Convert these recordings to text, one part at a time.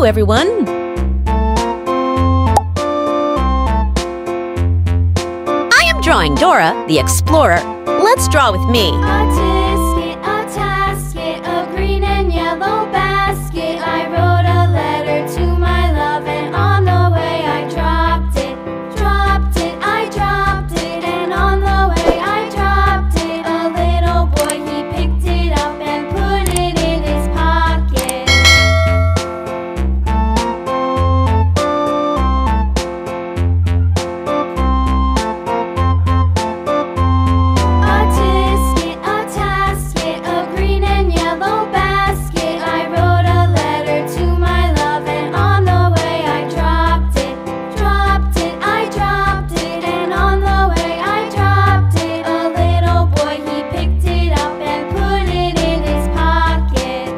Hello, everyone! I am drawing Dora, the explorer. Let's draw with me. A tasket, a green and yellow basket. I wrote a letter to my love, and on the way I dropped it. I dropped it, and on the way I dropped it. A little boy, he picked it up and put it in his pocket. A tasket, a green and yellow basket. I wrote a letter to my love, and on the way I dropped it. I dropped it, and on the way I dropped it. A little boy, he picked it up and put it in his pocket.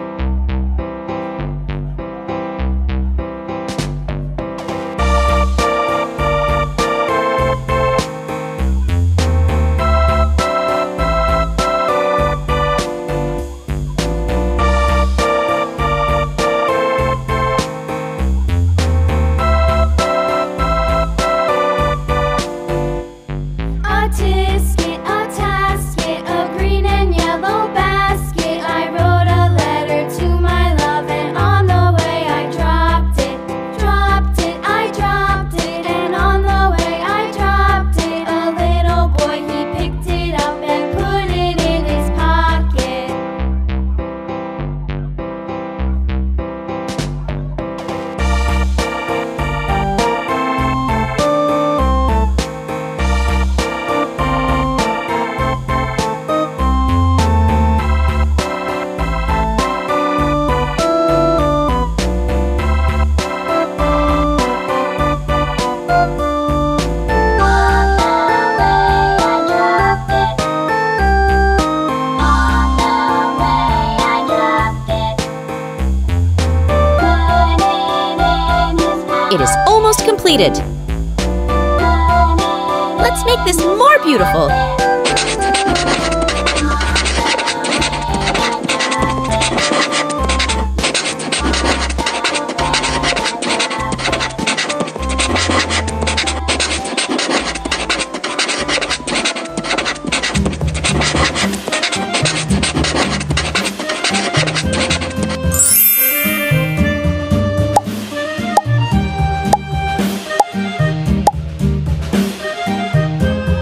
A tasket, a green and yellow basket. I wrote a letter to my love, and on the way I dropped it. I dropped it, and on the way I dropped it. A little boy, he picked it up and put it in his pocket. It is almost completed. Let's make this more beautiful.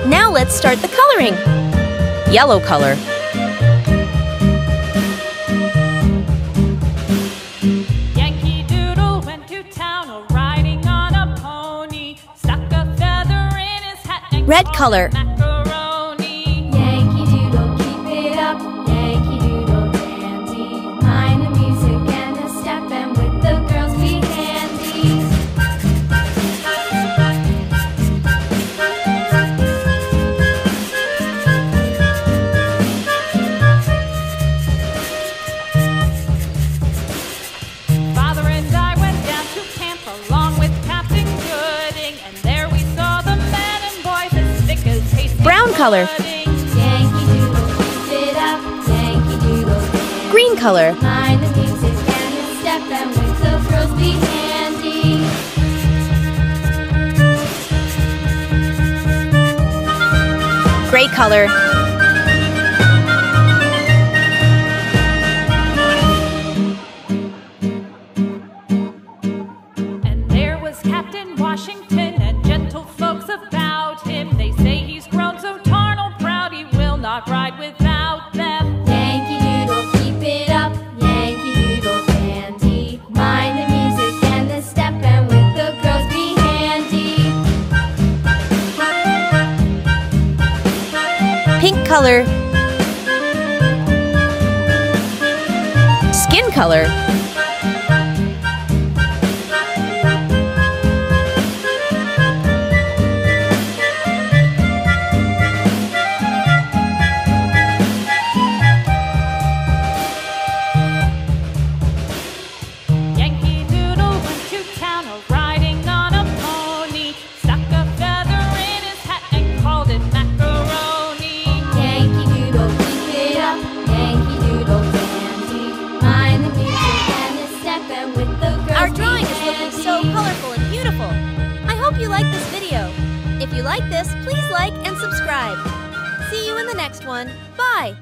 Now let's start the coloring. Yellow color. Yankee Doodle went to town riding on a pony. Stuck a feather in his hat and Red called color. it macaroni. Yankee Doodle, keep it up. Yankee Doodle dandy. Mind the music and the step, and with the girls be handy. Father and I went down to camp along with Captain Gooding, and there we saw the men and boys as thick as Hastings Brown color. pudding. Yankee Doodle, keep it up. Yankee Doodle dandy. Green color. Mind the music and the step, and with the girls be handy. Gray color. And there was Captain Washington and gentle folks about him. They say he's grown so tarnal proud he will not ride without them. Yankee Doodle, keep it up. Yankee Doodle dandy. Mind the music and the step, and with the girls be handy. Pink color. Skin color. Yankee Doodle went to town riding on a pony. Stuck a feather in his hat and called it macaroni. Yankee Doodle, keep it up. Yankee Doodle dandy. Mind the music If you like this, please like and subscribe. See you in the next one. Bye!